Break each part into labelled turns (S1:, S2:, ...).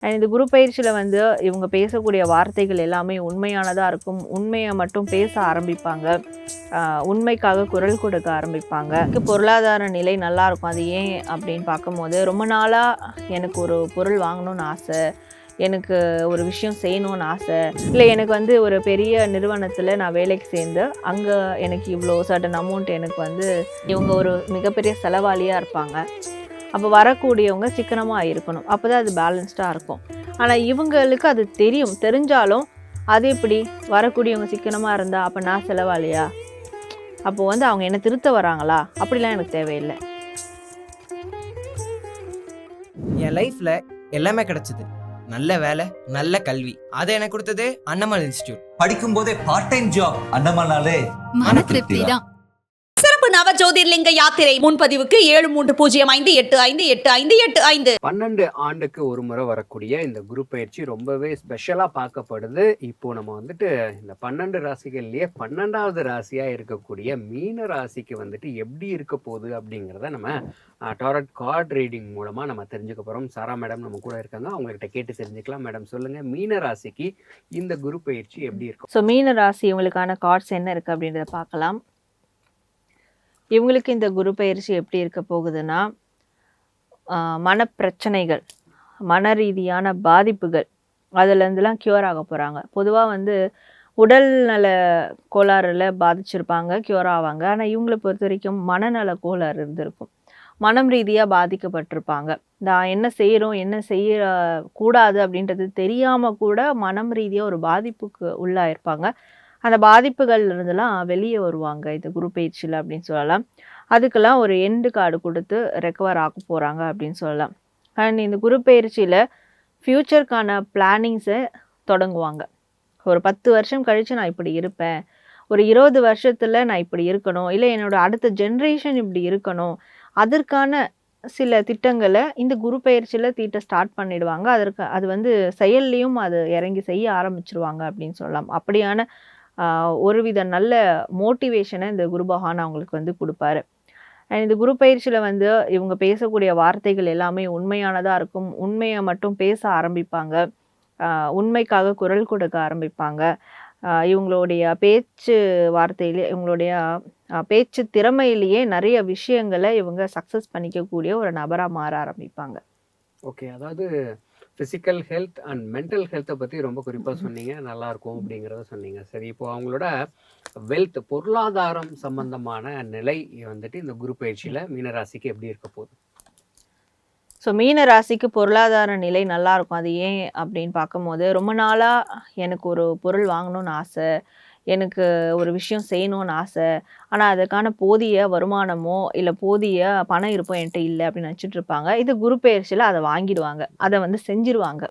S1: இந்த குரு பயிற்சியில் வந்து இவங்க பேசக்கூடிய வார்த்தைகள் எல்லாமே உண்மையானதாக இருக்கும். உண்மையை மட்டும் பேச ஆரம்பிப்பாங்க. உண்மைக்காக குரல் கொடுக்க ஆரம்பிப்பாங்க. பொருளாதார நிலை நல்லாயிருக்கும். அது ஏன் அப்படின்னு பார்க்கும்போது, ரொம்ப நாளாக எனக்கு ஒரு பொருள் வாங்கணும்னு ஆசை, எனக்கு ஒரு விஷயம் செய்யணும்னு ஆசை, இல்லை எனக்கு வந்து ஒரு பெரிய நிறுவனத்தில் நான் வேலைக்கு சேர்ந்து அங்கே எனக்கு இவ்வளோ சர்டன் அமௌண்ட் எனக்கு வந்து இவங்க ஒரு மிகப்பெரிய செலவாளியாக இருப்பாங்க. அப்போ வரக்கூடியவங்க சிக்கனமாக இருக்கணும். அப்போ தான் அது பேலன்ஸ்டாக இருக்கும். ஆனால் இவங்களுக்கு அது தெரியும். தெரிஞ்சாலும் அது எப்படி வரக்கூடியவங்க சிக்கனமாக இருந்தால் அப்போ நான் செலவாளியா? அப்போ வந்து அவங்க என்ன திருத்த வராங்களா? அப்படிலாம் எனக்கு தேவையில்லை.
S2: என் லைஃப்ல எல்லாமே கிடைச்சது. நல்ல வேலை, நல்ல கல்வி. அதை எனக்கு கொடுத்தது அண்ணமால் இன்ஸ்டிடியூட்.
S3: படிக்கும் போதே பார்ட் டைம் ஜாப் அண்ணமானாலே
S4: மன திருப்தி தான்.
S5: சிறப்பு நவ ஜோதிர்லிங்க யாத்திரை முன்பதிவுக்கு 7305858585.
S6: 12 ஆண்டுக்கு ஒரு முறை வரக்கூடிய இந்த குரு பயிற்சி ரொம்பவே ஸ்பெஷலா பார்க்கப்படுது. இப்போ நம்ம வந்துட்டு இந்த 12 ராசிகள்லயே 12வது ராசியா இருக்கக்கூடிய மீன ராசிக்கு வந்துட்டு எப்படி இருக்க போகுது அப்படிங்கிறத நம்ம டாரட் கார்ட் ரீடிங் மூலமா நம்ம தெரிஞ்சுக்க போறோம். சாரா மேடம் நம்ம கூட இருக்காங்க, அவங்ககிட்ட கேட்டு தெரிஞ்சுக்கலாம். மேடம் சொல்லுங்க, மீன ராசிக்கு இந்த குரு பயிற்சி எப்படி இருக்கும்?
S1: ஸோ மீன ராசி இவங்களுக்கான கார்ட்ஸ் என்ன இருக்கு அப்படின்றத பார்க்கலாம். இவங்களுக்கு இந்த குரு பயிற்சி எப்படி இருக்க போகுதுன்னா, மனப்பிரச்சனைகள், மன ரீதியான பாதிப்புகள், அதுலேருந்துலாம் க்யூர் ஆக போகிறாங்க. பொதுவாக வந்து உடல் நல கோளாறில் பாதிச்சிருப்பாங்க, க்யூர் ஆவாங்க. ஆனால் இவங்களை பொறுத்த வரைக்கும் மனநல கோளாறு இருந்திருக்கும். மனம் ரீதியாக பாதிக்கப்பட்டிருப்பாங்க. நான் என்ன செய்கிறோம், என்ன செய்யக்கூடாது அப்படின்றது தெரியாமல் கூட மனம் ரீதியாக ஒரு பாதிப்புக்கு உள்ளாயிருப்பாங்க. அந்த பாதிப்புகள் இருந்தெல்லாம் வெளியே வருவாங்க இந்த குரு பயிற்சியில் அப்படின்னு சொல்லலாம். அதுக்கெல்லாம் ஒரு எண்டு கார்டு கொடுத்து ரெக்கவர் ஆக போகிறாங்க அப்படின்னு சொல்லலாம். அண்ட் இந்த குரு பயிற்சியில் ஃப்யூச்சருக்கான பிளானிங்ஸை தொடங்குவாங்க. ஒரு 10 வருஷம் கழித்து நான் இப்படி இருப்பேன், ஒரு 20 வருஷத்தில் நான் இப்படி இருக்கணும், இல்லை என்னோடய அடுத்த ஜென்ரேஷன் இப்படி இருக்கணும், அதற்கான சில திட்டங்களை இந்த குரு பயிற்சியில் தீட்ட ஸ்டார்ட் பண்ணிடுவாங்க. அது வந்து செயல்லையும் அது இறங்கி செய்ய ஆரம்பிச்சிருவாங்க அப்படின்னு சொல்லலாம். அப்படியான ஒருவித நல்ல மோட்டிவேஷனை இந்த குரு பகவான் அவங்களுக்கு வந்து கொடுப்பாரு. அண்ட் இந்த குரு பயிற்சியில் வந்து இவங்க பேசக்கூடிய வார்த்தைகள் எல்லாமே உண்மையானதாக இருக்கும். உண்மையை மட்டும் பேச ஆரம்பிப்பாங்க. உண்மைக்காக குரல் கொடுக்க ஆரம்பிப்பாங்க. இவங்களுடைய பேச்சு வார்த்தையிலே, இவங்களுடைய பேச்சு திறமையிலேயே நிறைய விஷயங்களை இவங்க சக்ஸஸ் பண்ணிக்கக்கூடிய ஒரு நபராக மாற ஆரம்பிப்பாங்க.
S6: ஓகே, அதாவது ஃபிசிக்கல் ஹெல்த் அண்ட் மென்டல் ஹெல்த்தை பற்றி ரொம்ப குறிப்பாக சொன்னீங்க, நல்லாயிருக்கும் அப்படிங்கிறத சொன்னீங்க. சரி, இப்போ அவங்களோட வெல்த், பொருளாதாரம் சம்பந்தமான நிலை வந்துட்டு இந்த குரு பயிற்சியில் மீனராசிக்கு எப்படி இருக்க போகுது?
S1: ஸோ மீன ராசிக்கு பொருளாதார நிலை நல்லாயிருக்கும். அது ஏன் அப்படின்னு பார்க்கும்போது, ரொம்ப நாளாக எனக்கு ஒரு பொருள் வாங்கணும்னு ஆசை, எனக்கு ஒரு விஷயம் செய்யணும்னு ஆசை, ஆனால் அதுக்கான போதிய வருமானமோ இல்லை போதிய பணம் இருப்போ என்கிட்ட இல்லை அப்படின்னு நினச்சிட்டு இருப்பாங்க. இது குரு பயிற்சியில் அதை வாங்கிடுவாங்க, அதை வந்து செஞ்சிருவாங்க.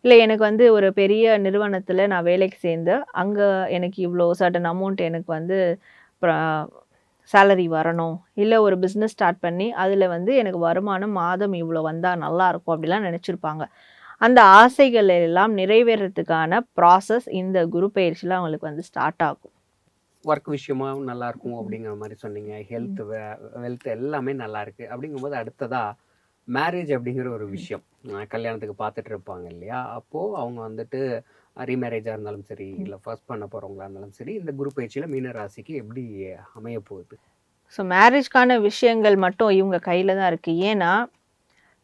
S1: இல்லை எனக்கு வந்து ஒரு பெரிய நிறுவனத்தில் நான் வேலைக்கு சேர்ந்து அங்கே எனக்கு இவ்வளோ சர்டன் அமௌண்ட் எனக்கு வந்து சேலரி வரணும், இல்லை ஒரு பிஸ்னஸ் ஸ்டார்ட் பண்ணி அதில் வந்து எனக்கு வருமானம் மாதம் இவ்வளோ வந்தால் நல்லாயிருக்கும் அப்படிலாம் நினச்சிருப்பாங்க. அந்த ஆசைகள் எல்லாம் நிறைவேறதுக்கான ப்ராசஸ் இந்த குரு பயிற்சியில் அவங்களுக்கு வந்து ஸ்டார்ட் ஆகும்.
S6: ஒர்க் விஷயமாவும் நல்லா இருக்கும் அப்படிங்கிற மாதிரி சொன்னீங்க. ஹெல்த், வெல்த் எல்லாமே நல்லா இருக்கு. அப்படிங்கும்போது அடுத்ததா மேரேஜ் அப்படிங்கிற ஒரு விஷயம், கல்யாணத்துக்கு பார்த்துட்டு இருப்பாங்க இல்லையா? அப்போது அவங்க வந்துட்டு ரீமேரேஜாக இருந்தாலும் சரி, இல்லை ஃபர்ஸ்ட் பண்ண போகிறவங்களா இருந்தாலும் சரி, இந்த குரு பயிற்சியில் மீன ராசிக்கு எப்படி அமைய போகுது?
S1: ஸோ மேரேஜ்க்கான விஷயங்கள் மட்டும் இவங்க கையில் தான் இருக்குது. ஏன்னா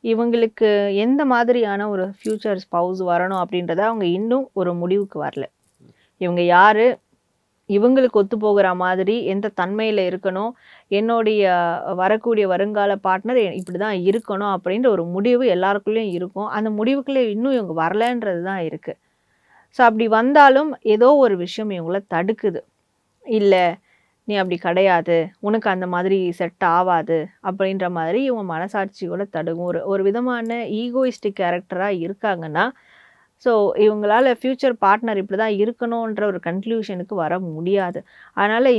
S1: இவங்களுக்கு எந்த மாதிரியான ஒரு ஃப்யூச்சர் ஸ்பவுஸ் வரணும் அப்படின்றத அவங்க இன்னும் ஒரு முடிவுக்கு வரல. இவங்க யார், இவங்களுக்கு ஒத்து போகிற மாதிரி எந்த தன்மையில் இருக்கணும், என்னுடைய வரக்கூடிய வருங்கால பார்ட்னர் இப்படி தான் இருக்கணும் அப்படின்ற ஒரு முடிவு எல்லாருக்குள்ளேயும் இருக்கும். அந்த முடிவுக்குள்ளே இன்னும் இவங்க வரலன்றது தான் இருக்குது. ஸோ அப்படி வந்தாலும் ஏதோ ஒரு விஷயம் இவங்கள தடுக்குது. இல்லை நீ அப்படி கிடையாது, உனக்கு அந்த மாதிரி செட் ஆகாது அப்படின்ற மாதிரி இவங்க மனசாட்சியோட தடுக்கும். ஒரு விதமான ஈகோயிஸ்டிக் கேரக்டராக இருக்காங்கன்னா, ஸோ இவங்களால் ஃப்யூச்சர் பார்ட்னர் இப்படி தான் இருக்கணுன்ற ஒரு கன்க்ளூஷனுக்கு வர முடியாது. அதனால்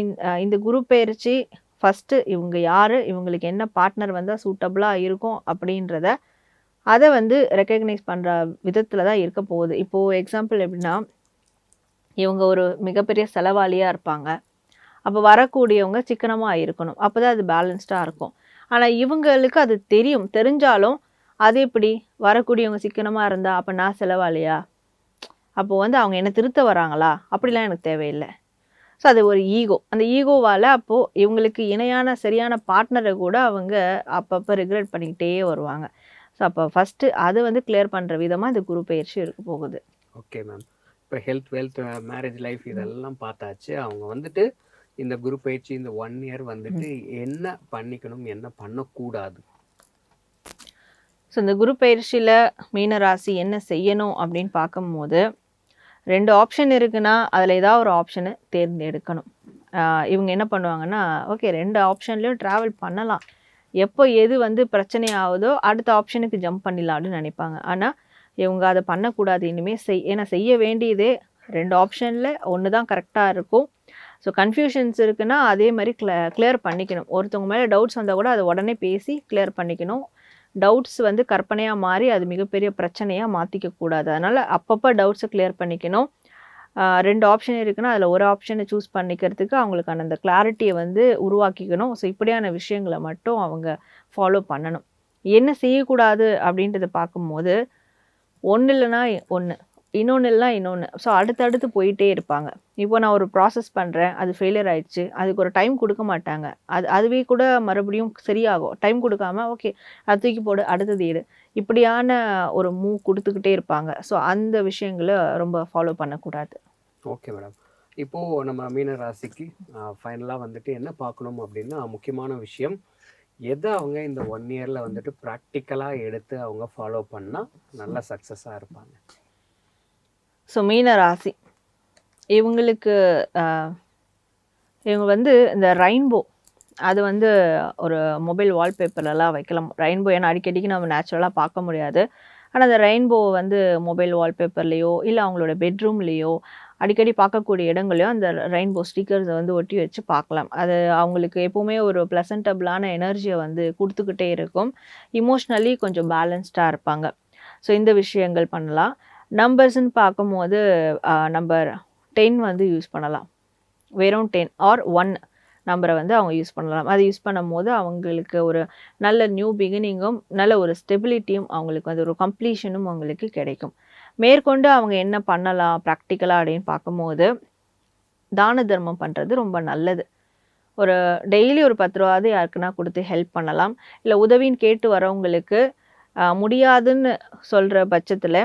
S1: இந்த குரு பயிற்சி ஃபஸ்ட்டு இவங்க யார், இவங்களுக்கு என்ன பார்ட்னர் வந்தால் சூட்டபுளாக இருக்கும் அப்படின்றத அதை வந்து ரெக்கக்னைஸ் பண்ணுற விதத்தில் தான் இருக்க போகுது. இப்போது எக்ஸாம்பிள் எப்படின்னா, இவங்க ஒரு மிகப்பெரிய செலவாளியாக இருப்பாங்க. அப்போ வரக்கூடியவங்க சிக்கனமாக இருக்கணும். அப்போ தான் அது பேலன்ஸ்டாக இருக்கும். ஆனால் இவங்களுக்கு அது தெரியும். தெரிஞ்சாலும் அது எப்படி வரக்கூடியவங்க சிக்கனமாக இருந்தால் அப்போ நான் செலவாளியா? அப்போது வந்து அவங்க என்ன திருத்த வராங்களா? அப்படிலாம் எனக்கு தேவையில்லை. ஸோ அது ஒரு ஈகோ. அந்த ஈகோவால் அப்போது இவங்களுக்கு இணையான சரியான பார்ட்னரை கூட அவங்க அப்பப்போ ரிக்ரெட் பண்ணிக்கிட்டே வருவாங்க. ஸோ அப்போ ஃபஸ்ட்டு அது வந்து கிளியர் பண்ணுற விதமாக இந்த குரு பயிற்சி இருக்க போகுது.
S6: Okay ma'am. இப்போ ஹெல்த், வெல்த், மேரேஜ் லைஃப் இதெல்லாம் பார்த்தாச்சு. அவங்க வந்துட்டு இந்த குரு பயிற்சி இந்த 1 இயர் வந்துட்டு என்ன பண்ணிக்கணும், என்ன பண்ணக்கூடாது?
S1: ஸோ இந்த குரு பயிற்சியில் மீனராசி என்ன செய்யணும் அப்படின்னு பார்க்கும்போது 2 ஆப்ஷன் இருக்குன்னா அதில் ஏதாவது ஒரு ஆப்ஷனை தேர்ந்தெடுக்கணும். இவங்க என்ன பண்ணுவாங்கன்னா, ஓகே 2 ஆப்ஷன்லேயும் ட்ராவல் பண்ணலாம், எப்போ எது வந்து பிரச்சனை ஆகுதோ அடுத்த ஆப்ஷனுக்கு ஜம்ப் பண்ணிடலாம் அப்படின்னு நினைப்பாங்க. ஆனால் இவங்க அதை பண்ணக்கூடாது இனிமேல். ஏன்னா செய்ய வேண்டியதே 2 ஆப்ஷனில் ஒன்று தான் கரெக்டாக இருக்கும். ஸோ கன்ஃபியூஷன்ஸ் இருக்குன்னா அதே மாதிரி கிளியர் பண்ணிக்கணும். ஒருத்தவங்க மேலே டவுட்ஸ் வந்தால் கூட அதை உடனே பேசி கிளியர் பண்ணிக்கணும். டவுட்ஸ் வந்து கற்பனையாக மாறி அது மிகப்பெரிய பிரச்சனையாக மாற்றிக்கக்கூடாது. அதனால் அப்பப்போ டவுட்ஸை கிளியர் பண்ணிக்கணும். 2 ஆப்ஷன் இருக்குன்னா அதில் ஒரு ஆப்ஷனை சூஸ் பண்ணிக்கிறதுக்கு அவங்களுக்கான அந்த கிளாரிட்டியை வந்து உருவாக்கிக்கணும். ஸோ இப்படியான விஷயங்களை மட்டும் அவங்க ஃபாலோ பண்ணணும். என்ன செய்யக்கூடாது அப்படின்றத பார்க்கும்போது ஒன்று இல்லைன்னா ஒன்று, இன்னொன்று இல்லைனா இன்னொன்று. ஸோ அடுத்தடுத்து போயிட்டே இருப்பாங்க. இப்போ நான் ஒரு ப்ராசஸ் பண்ணுறேன், அது ஃபெயிலியர் ஆயிடுச்சு, அதுக்கு ஒரு டைம் கொடுக்க மாட்டாங்க. அதுவே கூட மறுபடியும் சரியாகும். டைம் கொடுக்காம ஓகே அது தூக்கி போடு, அடுத்தது எடு, இப்படியான ஒரு மூவ் கொடுத்துக்கிட்டே இருப்பாங்க. ஸோ அந்த விஷயங்களை ரொம்ப ஃபாலோ பண்ணக்கூடாது.
S6: Okay madam. இப்போது நம்ம மீன ராசிக்கு ஃபைனலாக வந்துட்டு என்ன பார்க்கணும் அப்படின்னா, முக்கியமான விஷயம் எதை அவங்க இந்த 1 இயரில் வந்துட்டு ப்ராக்டிக்கலாக எடுத்து அவங்க ஃபாலோ பண்ணால் நல்லா சக்ஸஸாக இருப்பாங்க?
S1: ஸோ மீன ராசி இவங்களுக்கு இவங்க வந்து இந்த ரெயின்போ அது வந்து ஒரு மொபைல் வால்பேப்பர்லாம் வைக்கலாம். ரெயின்போ ஏன்னா அடிக்கடிக்கு நம்ம நேச்சுரலாக பார்க்க முடியாது. ஆனால் அந்த ரெயின்போவை வந்து மொபைல் வால்பேப்பர்லேயோ இல்லை அவங்களோட பெட்ரூம்லேயோ அடிக்கடி பார்க்கக்கூடிய இடங்களையோ அந்த ரெயின்போ ஸ்டிக்கர்ஸை வந்து ஒட்டி வச்சு பார்க்கலாம். அது அவங்களுக்கு எப்போவுமே ஒரு ப்ளசன்டபிளான எனர்ஜியை வந்து கொடுத்துக்கிட்டே இருக்கும். இமோஷ்னலி கொஞ்சம் பேலன்ஸ்டாக இருப்பாங்க. ஸோ இந்த விஷயங்கள் பண்ணலாம். நம்பர்ஸ்ன்னு பார்க்கும்போது நம்பர் 10 வந்து யூஸ் பண்ணலாம். வெறும் 10 ஆர் 1 நம்பரை வந்து அவங்க யூஸ் பண்ணலாம். அது யூஸ் பண்ணும்போது அவங்களுக்கு ஒரு நல்ல நியூ பிகினிங்கும் நல்ல ஒரு ஸ்டெபிலிட்டியும் அவங்களுக்கு வந்து ஒரு கம்ப்ளீஷனும் அவங்களுக்கு கிடைக்கும். மேற்கொண்டு அவங்க என்ன பண்ணலாம் ப்ராக்டிக்கலாக அப்படின்னு பார்க்கும்போது தான தர்மம் பண்ணுறது ரொம்ப நல்லது. ஒரு டெய்லி ஒரு 10 ரூபாவது யாருக்குன்னா கொடுத்து ஹெல்ப் பண்ணலாம். இல்லை உதவின்னு கேட்டு வரவங்களுக்கு முடியாதுன்னு சொல்கிற பட்சத்தில்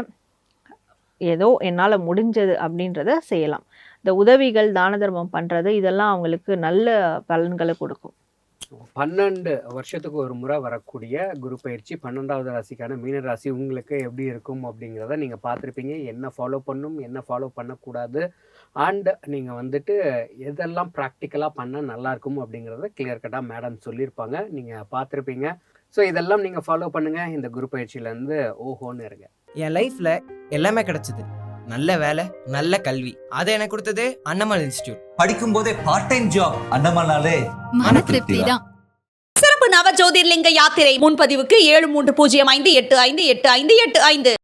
S1: ஏதோ என்னால் முடிஞ்சது அப்படின்றத செய்யலாம். இந்த உதவிகள் தான தர்மம் பண்ணுறது இதெல்லாம் அவங்களுக்கு நல்ல பலன்களை கொடுக்கும்.
S6: 12 வருஷத்துக்கு ஒரு முறை வரக்கூடிய குரு பயிற்சி 12வது ராசிக்கான மீன ராசி உங்களுக்கு எப்படி இருக்கும் அப்படிங்கிறத நீங்கள் பார்த்துருப்பீங்க. என்ன ஃபாலோ பண்ணணும், என்ன ஃபாலோ பண்ணக்கூடாது, அண்ட் நீங்கள் வந்துட்டு எதெல்லாம் ப்ராக்டிக்கலாக பண்ணால் நல்லாயிருக்கும் அப்படிங்கிறத கிளியர் கட்டாக மேடம் சொல்லியிருப்பாங்க. நீங்கள் பார்த்துருப்பீங்க. ஸோ இதெல்லாம் நீங்கள் ஃபாலோ பண்ணுங்கள். இந்த குரு பயிற்சியிலேருந்து ஓஹோன்னு இருங்க.
S2: என் லைஃப்பில் எல்லாமே கிடைச்சிது. நல்ல வேலை, நல்ல கல்வி. அதை எனக்கு கொடுத்தது அண்ணமால் இன்ஸ்டியூட்.
S3: படிக்கும் போதே பார்ட் டைம் ஜாப் அண்ணமானாலே
S4: மன திருப்தி தான்.
S5: சிறப்பு நவ ஜோதிர்லிங்க யாத்திரை முன்பதிவுக்கு 7305858585.